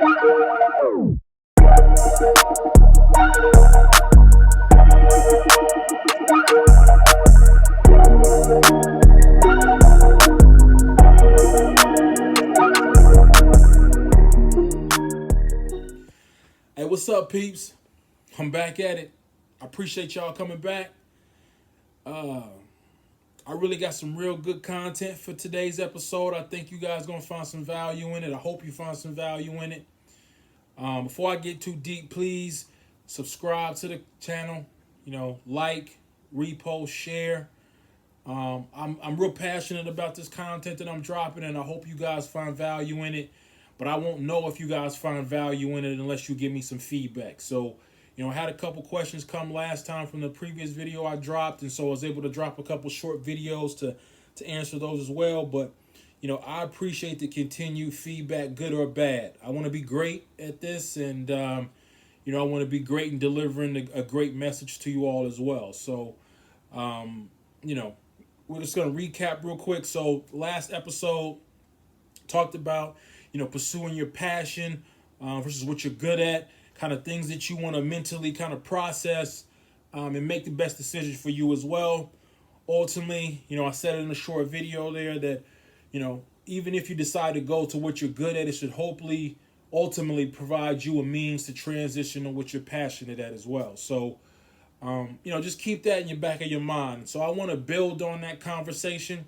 Hey, what's up, peeps? I'm back at it. I appreciate y'all coming back. Uh, I really got some real good content for today's episode. I think you guys gonna find some value in it. I hope you find some value in it. Before I get too deep, please subscribe to the channel. Like, repost, share. I'm real passionate about this content that I'm dropping, and I hope you guys find value in it. But I won't know if you guys find value in it unless you give me some feedback. So, I had a couple questions come last time from the previous video I dropped, and so I was able to drop a couple short videos to answer those as well. But, I appreciate the continued feedback, good or bad. I want to be great at this, and I want to be great in delivering a great message to you all as well. So, you know, we're just going to recap real quick. So last episode talked about, pursuing your passion versus what you're good at, kind of things that you want to mentally kind of process and make the best decision for you as well. Ultimately, I said it in a short video there that, even if you decide to go to what you're good at, it should hopefully ultimately provide you a means to transition to what you're passionate at as well. So, just keep that in your back of your mind. So I want to build on that conversation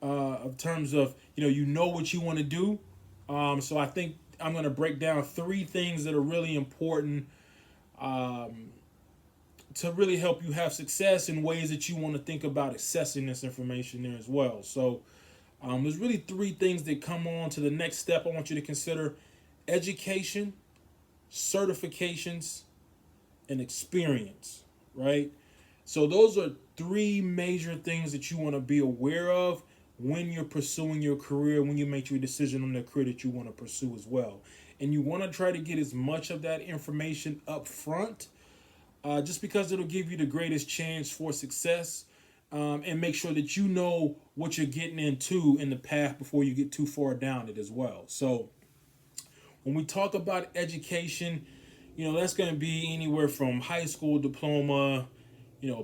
in terms of, what you want to do. So I think I'm going to break down 3 things that are really important to really help you have success in ways that you want to think about accessing this information there as well. So there's really 3 things that come on to the next step. I want you to consider education, certifications, and experience, right? So those are 3 major things that you want to be aware of when you're pursuing your career, when you make your decision on the career that you want to pursue as well. And you want to try to get as much of that information up front, just because it'll give you the greatest chance for success, and make sure that you know what you're getting into in the path before you get too far down it as well. So when we talk about education, that's going to be anywhere from high school diploma,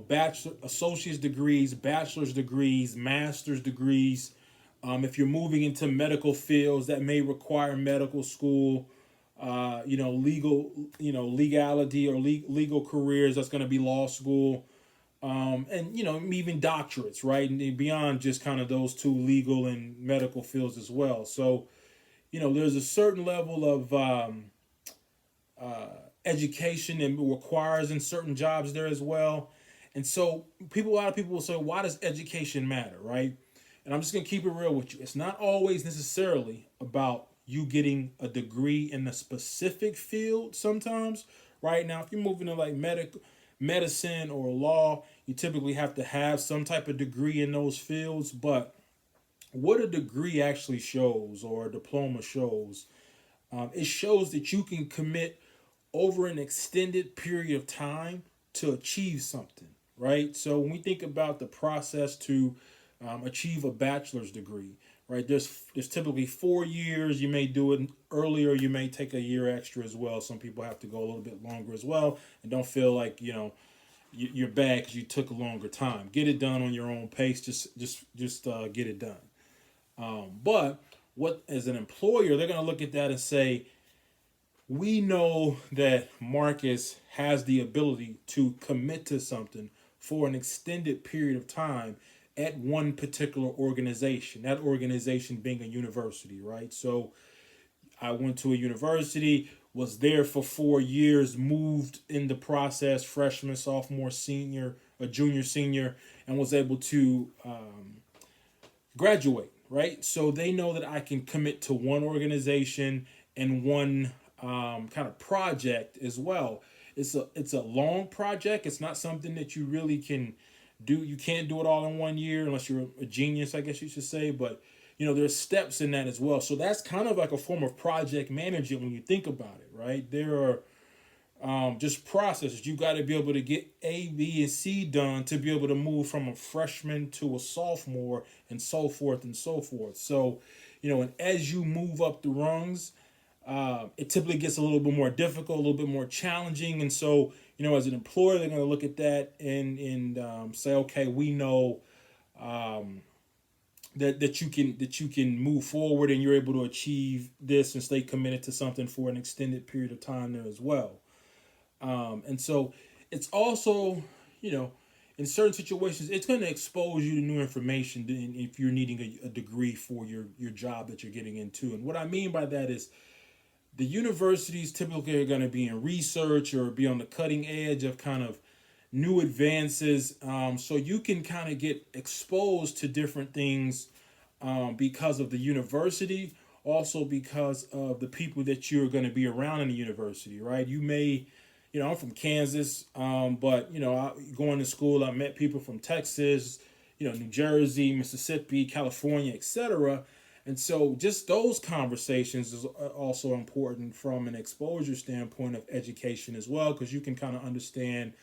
bachelor, associate's degrees, bachelor's degrees, master's degrees. If you're moving into medical fields, that may require medical school. Legal, legality or legal careers, that's going to be law school. And even doctorates, right? And beyond just kind of those 2 legal and medical fields as well. So, there's a certain level of education and requires in certain jobs there as well. And so a lot of people will say, why does education matter, right? And I'm just going to keep it real with you. It's not always necessarily about you getting a degree in a specific field sometimes, right? Now, if you're moving to like medicine or law, you typically have to have some type of degree in those fields. But what a degree actually shows, or a diploma shows, it shows that you can commit over an extended period of time to achieve something, right? So when we think about the process to achieve a bachelor's degree, right, there's typically 4 years. You may do it earlier. You may take a year extra as well. Some people have to go a little bit longer as well, and don't feel like you're bad because you took a longer time. Get it done on your own pace. Just get it done. But what, as an employer, they're going to look at that and say, we know that Marcus has the ability to commit to something for an extended period of time at one particular organization, that organization being a university, right? So I went to a university, was there for 4 years, moved in the process, freshman, sophomore, senior, a junior, senior, and was able to graduate, right? So they know that I can commit to one organization and one kind of project as well. It's a long project. It's not something that you really can do. You can't do it all in 1 year unless you're a genius, I guess you should say. But there's steps in that as well. So that's kind of like a form of project management when you think about it, right? There are just processes. You got to be able to get A, B, and C done to be able to move from a freshman to a sophomore, and so forth and so forth. So, and as you move up the rungs, it typically gets a little bit more difficult, a little bit more challenging. And so, as an employer, they're going to look at that and say, okay, we know that you can move forward and you're able to achieve this and stay committed to something for an extended period of time there as well. And so it's also, you know, in certain situations, it's going to expose you to new information if you're needing a degree for your job that you're getting into. And what I mean by that is the universities typically are going to be in research or be on the cutting edge of kind of new advances. So you can kind of get exposed to different things because of the university, also because of the people that you're going to be around in the university, right? You may, I'm from Kansas, but going to school, I met people from Texas, New Jersey, Mississippi, California, etc. And so, just those conversations is also important from an exposure standpoint of education as well, because you can kind of understand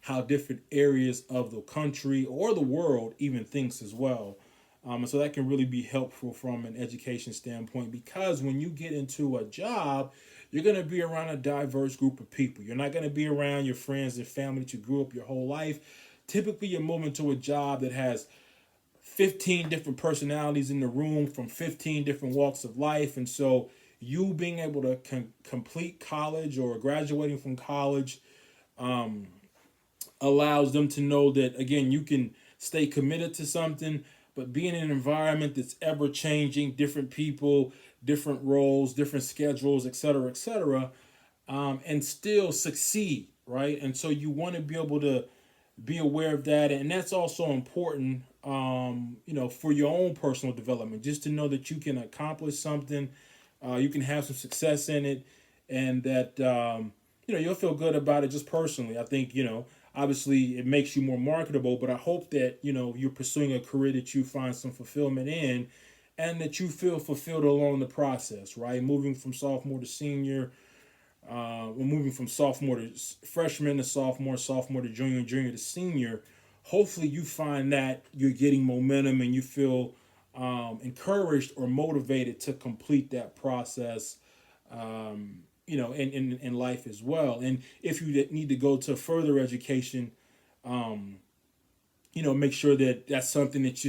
how different areas of the country or the world even thinks as well. And so that can really be helpful from an education standpoint, because when you get into a job, you're going to be around a diverse group of people. You're not going to be around your friends and family that you grew up your whole life. Typically, you're moving to a job that has 15 different personalities in the room from 15 different walks of life. And so you being able to complete college or graduating from college allows them to know that, again, you can stay committed to something, but being in an environment that's ever changing, different people, different roles, different schedules, et cetera, and still succeed, right? And so you want to be able to be aware of that. And that's also important, for your own personal development, just to know that you can accomplish something, you can have some success in it, and that, you'll feel good about it just personally. I think, obviously it makes you more marketable, but I hope that, you're pursuing a career that you find some fulfillment in and that you feel fulfilled along the process, right? Moving from sophomore to senior, we're moving from sophomore to freshman to sophomore to junior to senior. Hopefully, you find that you're getting momentum and you feel encouraged or motivated to complete that process. In life as well. And if you need to go to further education, make sure that that's something that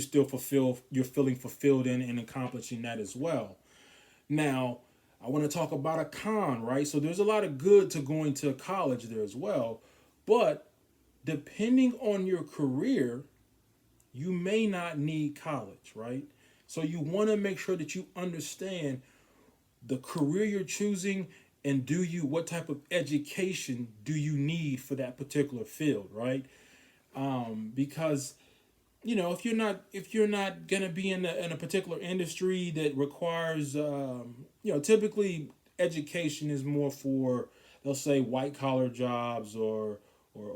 you're feeling fulfilled in and accomplishing that as well. Now, I want to talk about a con, right? So there's a lot of good to going to college there as well. But depending on your career, you may not need college, right? So you want to make sure that you understand the career you're choosing and what type of education do you need for that particular field, right? Because if you're not gonna be in a particular industry that requires typically education is more for, they'll say, white collar jobs or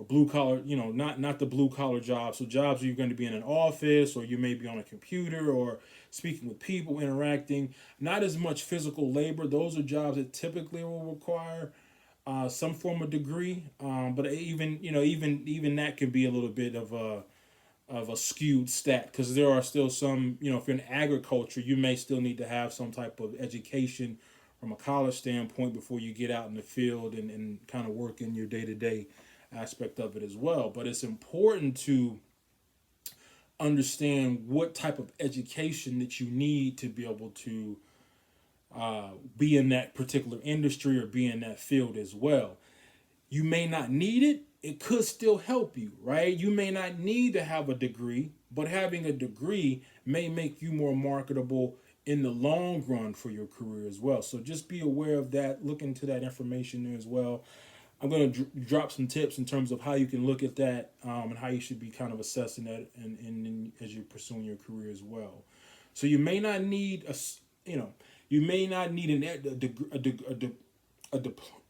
blue collar, not the blue collar jobs. So jobs where you're going to be in an office or you may be on a computer or speaking with people, interacting, not as much physical labor. Those are jobs that typically will require some form of degree. But even that can be a little bit of a skewed stat, because there are still some, if you're in agriculture, you may still need to have some type of education from a college standpoint before you get out in the field and kind of work in your day-to-day aspect of it as well. But it's important to understand what type of education that you need to be able to be in that particular industry or be in that field as well. You may not need it. It could still help you, right? You may not need to have a degree, but having a degree may make you more marketable in the long run for your career as well. So just be aware of that. Look into that information there as well. I'm going to drop some tips in terms of how you can look at that and how you should be kind of assessing that and as you're pursuing your career as well. So you may not need you may not need a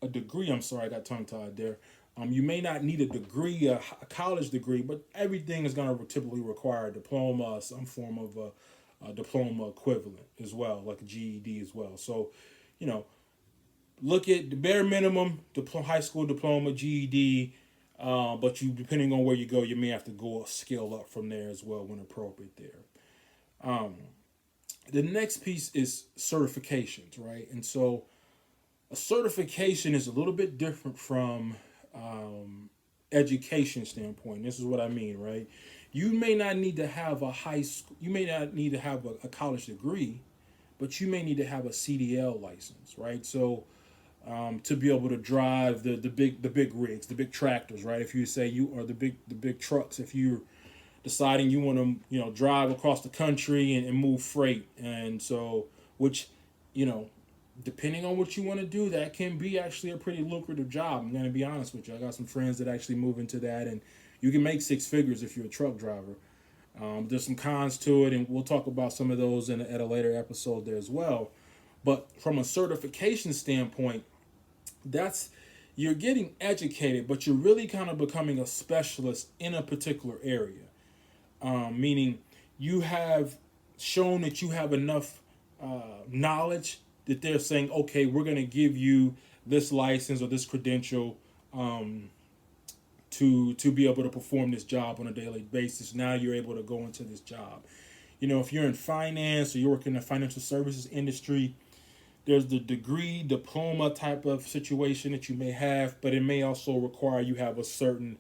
degree. I'm sorry, I got tongue tied there. You may not need a degree, a college degree, but everything is going to typically require a diploma, some form of a diploma equivalent as well, like a GED as well. So, look at the bare minimum, high school diploma, GED, but depending on where you go, you may have to go scale up from there as well when appropriate there. The next piece is certifications, right? And so A certification is a little bit different from education standpoint. This is what I mean, right? You may not need to have a high school, you may not need to have a college degree, but you may need to have a CDL license, right? So to be able to drive the big rigs, the big tractors, right? If you say you are the big trucks, if you're deciding you want to drive across the country and move freight, and so which you know depending on what you want to do, that can be actually a pretty lucrative job. I'm going to be honest with you. I got some friends that actually move into that, and you can make six figures if you're a truck driver. There's some cons to it, and we'll talk about some of those at a later episode there as well. But from a certification standpoint, that's you're getting educated, but you're really kind of becoming a specialist in a particular area. Meaning, you have shown that you have enough knowledge that they're saying, okay, we're going to give you this license or this credential to be able to perform this job on a daily basis. Now you're able to go into this job. If you're in finance or you work in the financial services industry, there's the degree, diploma type of situation that you may have, but it may also require you have a certain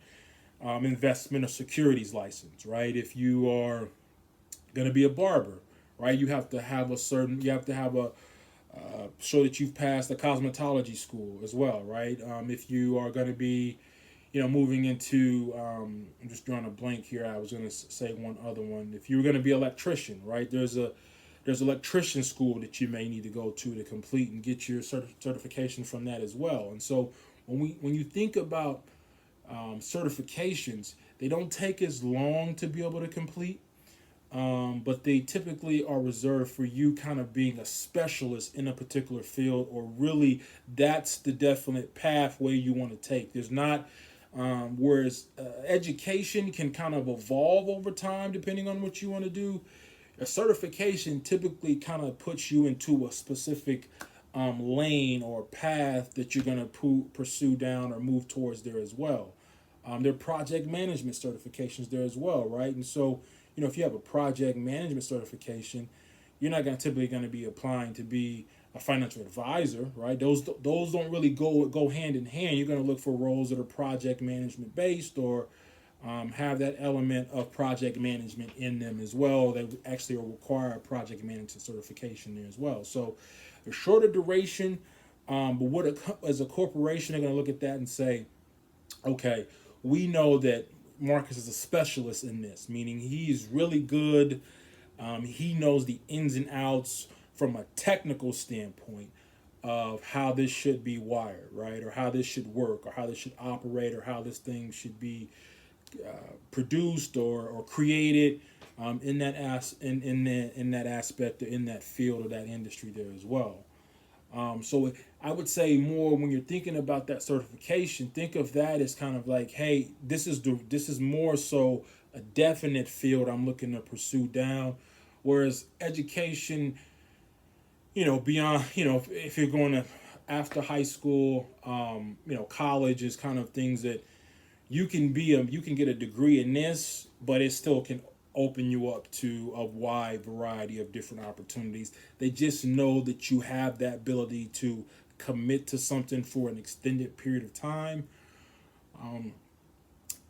investment or securities license, right? If you are going to be a barber, right, you have to have a show that you've passed a cosmetology school as well, right? If you are going to be, moving into, I'm just drawing a blank here. I was going to say one other one. If you're going to be an electrician, right? There's electrician school that you may need to go to complete and get your certification from that as well. And so when you think about certifications, they don't take as long to be able to complete, but they typically are reserved for you kind of being a specialist in a particular field, or really that's the definite pathway you want to take. There's not, whereas education can kind of evolve over time depending on what you want to do. A certification typically kind of puts you into a specific lane or path that you're going to pursue down or move towards there as well. There are project management certifications there as well, right? And so, if you have a project management certification, you're not typically going to be applying to be a financial advisor, right? Those don't really go hand in hand. You're going to look for roles that are project management based, or have that element of project management in them as well. They actually require a project management certification there as well. So, a shorter duration, but as a corporation, they're going to look at that and say, okay, we know that Marcus is a specialist in this, meaning he's really good. He knows the ins and outs from a technical standpoint of how this should be wired, right? Or how this should work, or how this should operate, or how this thing should be produced or created in that in that aspect, or in that field or that industry there as well. So I would say more when you're thinking about that certification, think of that as kind of like, hey, this is more so a definite field I'm looking to pursue down. Whereas education, beyond, if you're going to after high school, college is kind of things that you can get a degree in this, but it still can open you up to a wide variety of different opportunities. They just know that you have that ability to commit to something for an extended period of time,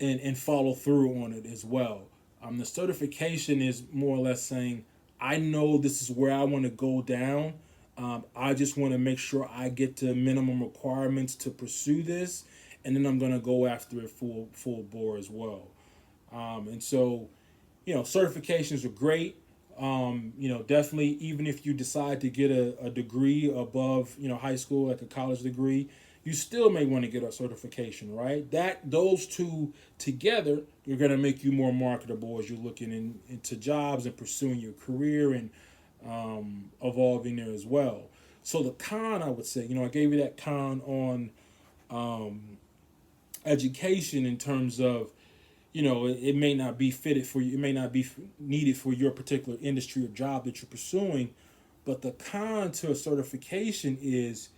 and follow through on it as well. The certification is more or less saying, I know this is where I want to go down. I just want to make sure I get to minimum requirements to pursue this, and then I'm going to go after it full bore as well. And so, certifications are great. Definitely, even if you decide to get a degree above, high school, like a college degree, you still may want to get a certification, right? Those two together are going to make you more marketable as you're looking into jobs and pursuing your career and evolving there as well. So the con, I would say, I gave you that con on education in terms of, it may not be fitted for you. It may not be needed for your particular industry or job that you're pursuing. But the con to a certification is,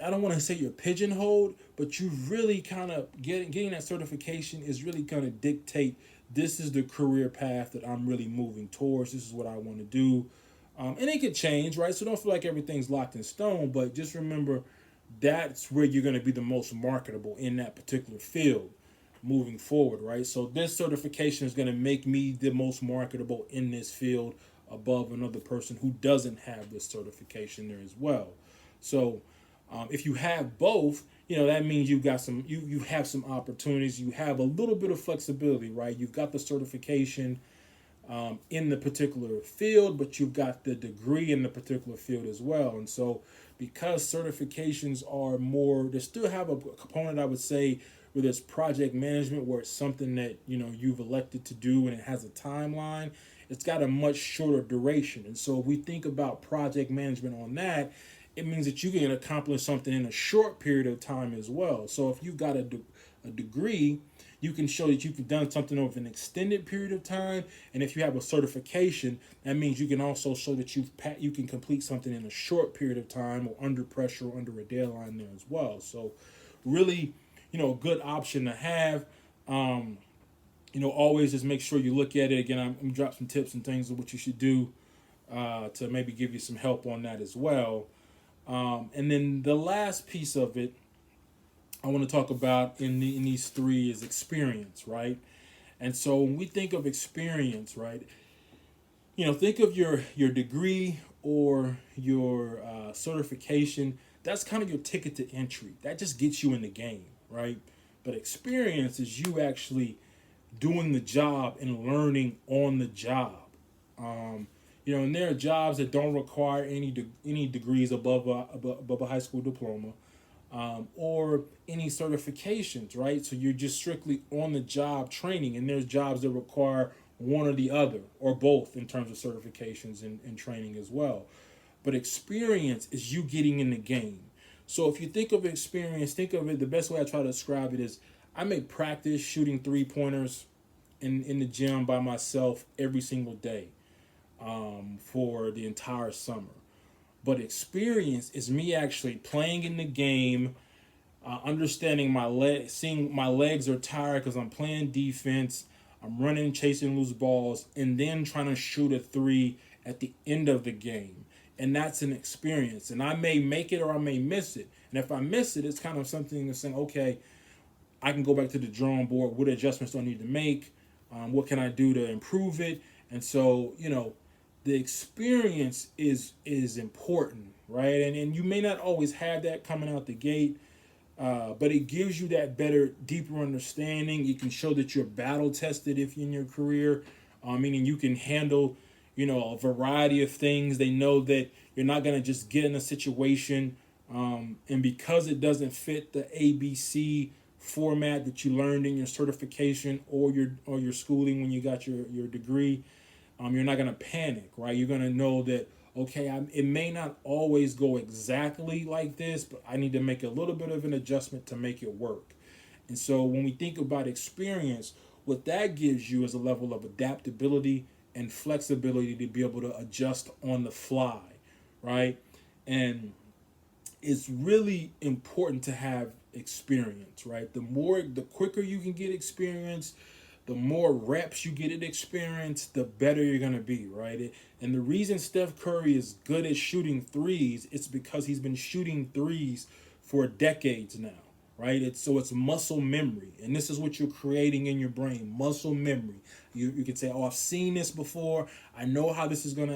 I don't want to say you're pigeonholed, but you really kind of getting that certification is really going to dictate, this is the career path that I'm really moving towards. This is what I want to do. And it could change, right? So don't feel like everything's locked in stone, but just remember, that's where you're going to be the most marketable in that particular field moving forward, right? So this certification is going to make me the most marketable in this field above another person who doesn't have this certification there as well. So if you have both, that means you've got you have some opportunities. You have a little bit of flexibility, right? You've got the certification in the particular field, but you've got the degree in the particular field as well. And so because certifications are more, they still have a component, I would say, where there's project management, where it's something that you've elected to do and it has a timeline. It's got a much shorter duration. And so if we think about project management on that, it means that you can accomplish something in a short period of time as well. So if you've got a degree, you can show that you've done something over an extended period of time. And if you have a certification, that means you can also show that you can complete something in a short period of time, or under pressure, or under a deadline there as well. So really, a good option to have. Always just make sure you look at it. Again, I'm going to drop some tips and things of what you should do to maybe give you some help on that as well. And then the last piece of it I want to talk about in these three is experience, right? And so when we think of experience, right, think of your degree or your certification. That's kind of your ticket to entry. That just gets you in the game, right? But experience is you actually doing the job and learning on the job. And there are jobs that don't require any degrees above a high school diploma, or any certifications, right? So you're just strictly on the job training, and there's jobs that require one or the other, or both, in terms of certifications and training as well. But experience is you getting in the game. So if you think of experience, think of it, the best way I try to describe it is, I may practice shooting 3-pointers in the gym by myself every single day for the entire summer. But experience is me actually playing in the game, understanding seeing my legs are tired because I'm playing defense, I'm running, chasing loose balls, and then trying to shoot a 3 at the end of the game. And that's an experience. And I may make it or I may miss it. And if I miss it, it's kind of something that's saying, okay, I can go back to the drawing board. What adjustments do I need to make? What can I do to improve it? And so, the experience is important, right? And you may not always have that coming out the gate, but it gives you that better, deeper understanding. You can show that you're battle tested if in your career, meaning you can handle, a variety of things. They know that you're not going to just get in a situation, and because it doesn't fit the ABC format that you learned in your certification or your schooling when you got your degree, you're not going to panic, right? You're going to know that, okay, it may not always go exactly like this, but I need to make a little bit of an adjustment to make it work. And so when we think about experience, what that gives you is a level of adaptability and flexibility to be able to adjust on the fly, right? And it's really important to have experience, right? The quicker you can get experience, the more reps you get at experience, the better you're going to be, right? And the reason Steph Curry is good at shooting threes, it's because he's been shooting threes for decades now, right? It's muscle memory. And this is what you're creating in your brain, muscle memory. You can say, oh, I've seen this before. I know how this is going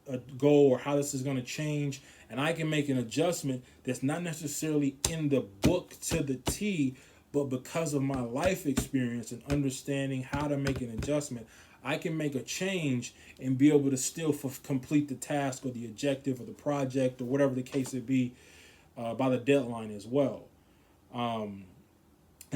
to go, or how this is going to change. And I can make an adjustment that's not necessarily in the book to the T, but because of my life experience and understanding how to make an adjustment, I can make a change and be able to still complete the task or the objective or the project or whatever the case it be by the deadline as well. And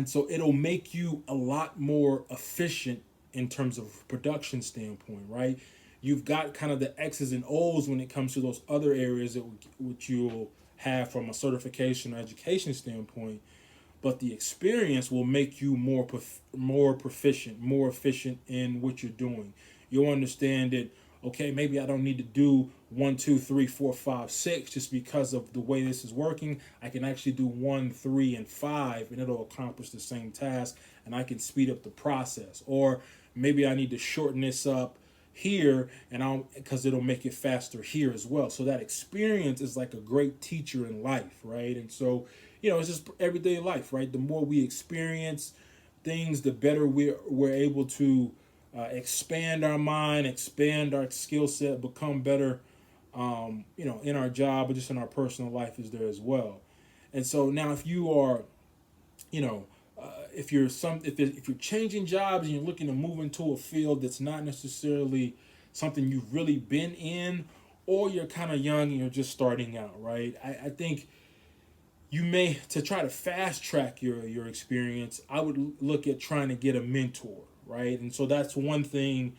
so it'll make you a lot more efficient in terms of production standpoint, right? You've got kind of the X's and O's when it comes to those other areas that which you'll have from a certification or education standpoint. But the experience will make you more proficient, more efficient in what you're doing. You'll understand that, okay, maybe I don't need to do 1, 2, 3, 4, 5, 6 just because of the way this is working. I can actually do 1, 3, and 5, and it'll accomplish the same task, and I can speed up the process. Or maybe I need to shorten this up here, and I'll because it'll make it faster here as well. So that experience is like a great teacher in life, right? And so, it's just everyday life, right? The more we experience things, the better we're able to expand our mind, expand our skill set, become better, in our job or just in our personal life is there as well. And so now, if you are, you know, if you're changing jobs and you're looking to move into a field that's not necessarily something you've really been in, or you're kind of young and you're just starting out, right? I think you may, to try to fast track your experience, I would look at trying to get a mentor, right? And so that's one thing,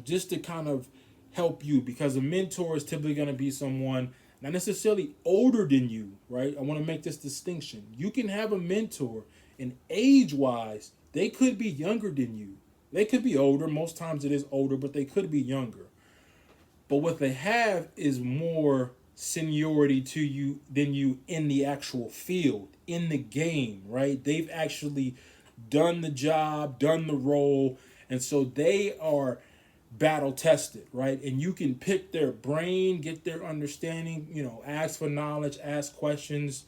just to kind of help you, because a mentor is typically going to be someone not necessarily older than you, right? I want to make this distinction. You can have a mentor, and age wise, they could be younger than you. They could be older. Most times it is older, but they could be younger. But what they have is more seniority to you than you in the actual field, in the game, right? They've actually done the job, done the role, and so they are battle tested, right? And you can pick their brain, get their understanding, ask for knowledge, ask questions,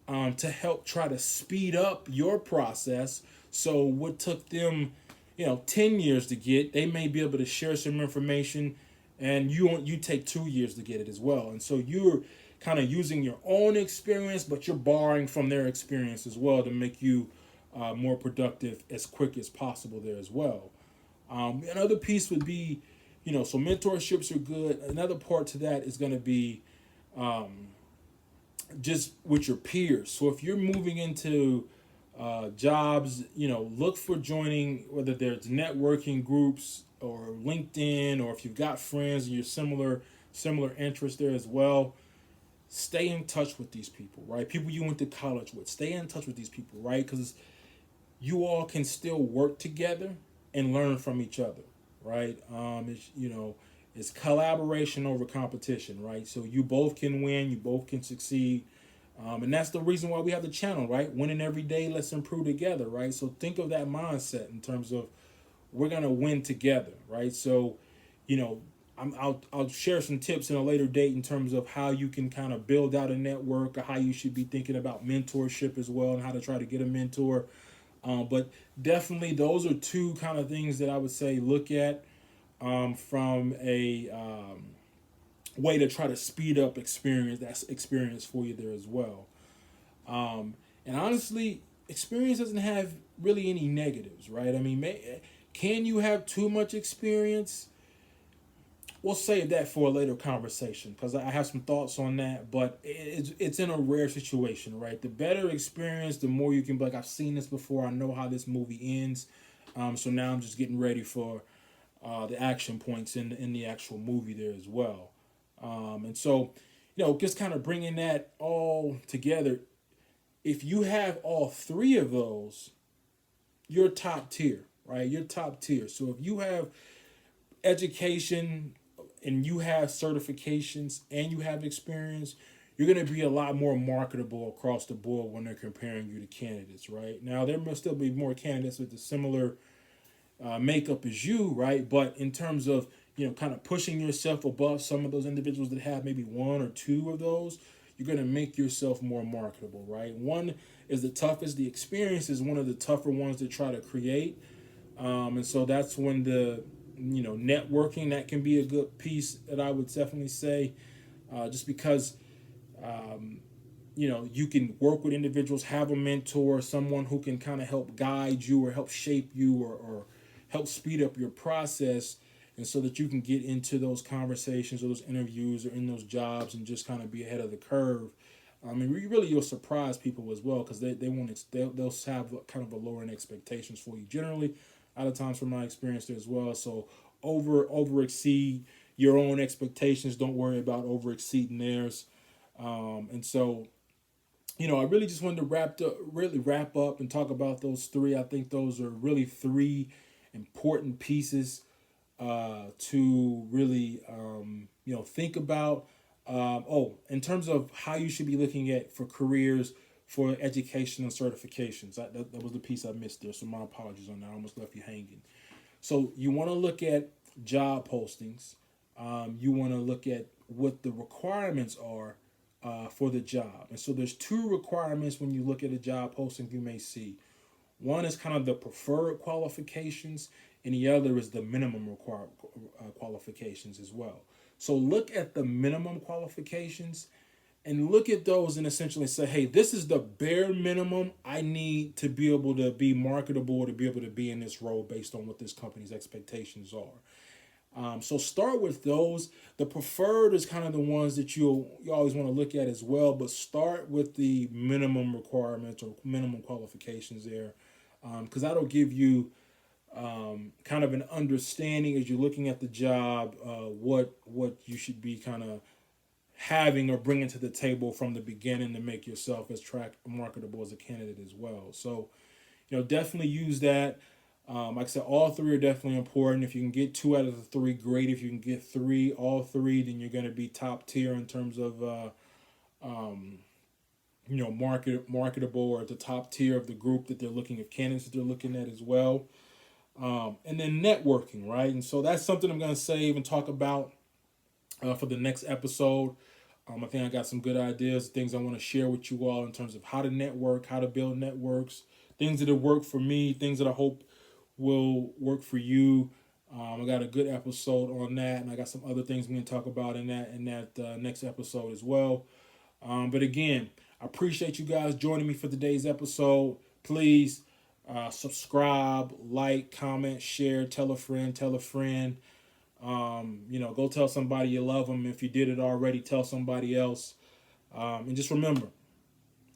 to help try to speed up your process. So what took them, 10 years to get, they may be able to share some information, and you take 2 years to get it as well. And so you're kind of using your own experience, but you're borrowing from their experience as well to make you more productive as quick as possible there as well. Another piece would be, so mentorships are good. Another part to that is going to be just with your peers. So if you're moving into jobs, look for joining, whether there's networking groups or LinkedIn, or if you've got friends and you're similar interests there as well. Stay in touch with these people, right? People you went to college with. Stay in touch with these people, right? Because you all can still work together and learn from each other, right? It's collaboration over competition, right? So you both can win, you both can succeed. And that's the reason why we have the channel, right? Winning every day, let's improve together, right? So think of that mindset in terms of we're gonna win together, right? So, you know, I'll share some tips in a later date in terms of how you can kind of build out a network, or how you should be thinking about mentorship as well, and how to try to get a mentor. But definitely, those are two kind of things that I would say look at, from a way to try to speed up experience for you there as well. And honestly, experience doesn't have really any negatives, right? I mean, can you have too much experience? We'll save that for a later conversation, because I have some thoughts on that. But it's in a rare situation, right? The better experience, the more you can be like, I've seen this before. I know how this movie ends. So now I'm just getting ready for the action points in the actual movie there as well. And so, just kind of bringing that all together. If you have all three of those, you're top tier, right? You're top tier. So if you have education and you have certifications and you have experience, you're going to be a lot more marketable across the board when they're comparing you to candidates, right? Now, there must still be more candidates with a similar makeup as you, right? But in terms of, kind of pushing yourself above some of those individuals that have maybe one or two of those, you're going to make yourself more marketable, right? One is the toughest. The experience is one of the tougher ones to try to create. And so that's when the, networking, that can be a good piece that I would definitely say, just because, you can work with individuals, have a mentor, someone who can kind of help guide you or help shape you, or help speed up your process, and so that you can get into those conversations or those interviews or in those jobs and just kind of be ahead of the curve. And really, you'll surprise people as well, because they'll have kind of a lowering expectations for you generally, a lot of times from my experience there as well. So over exceed your own expectations. Don't worry about over exceeding theirs. And so, I really just wanted to wrap up and talk about those three. I think those are really three important pieces to really think about. In terms of how you should be looking at for careers, for education and certifications. That was the piece I missed there, so my apologies on that. I almost left you hanging. So you want to look at job postings, you want to look at what the requirements are for the job. And so there's two requirements when you look at a job posting you may see. One is kind of the preferred qualifications, and the other is the minimum required qualifications as well. So look at the minimum qualifications and look at those and essentially say, hey, this is the bare minimum I need to be able to be marketable, to be able to be in this role based on what this company's expectations are. So start with those. The preferred is kind of the ones that you always want to look at as well, but start with the minimum requirements or minimum qualifications there, because that'll give you kind of an understanding as you're looking at the job, what you should be kind of having or bringing to the table from the beginning to make yourself as marketable as a candidate as well. So, definitely use that. Like I said, all three are definitely important. If you can get 2 out of the 3, great. If you can get all three, then you're going to be top tier in terms of, marketable, or at the top tier of the group that they're looking at, candidates that they're looking at as well. And then networking, right? And so that's something I'm going to save and talk about for the next episode. I think I got some good ideas, things I want to share with you all in terms of how to network, how to build networks, things that have worked for me, things that I hope will work for you. I got a good episode on that, and I got some other things I'm going to talk about in that next episode as well. But again, I appreciate you guys joining me for today's episode. Please subscribe, like, comment, share, tell a friend. Go tell somebody you love them. If you did it already, tell somebody else. And just remember,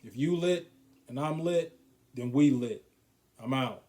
if you lit and I'm lit, then we lit. I'm out.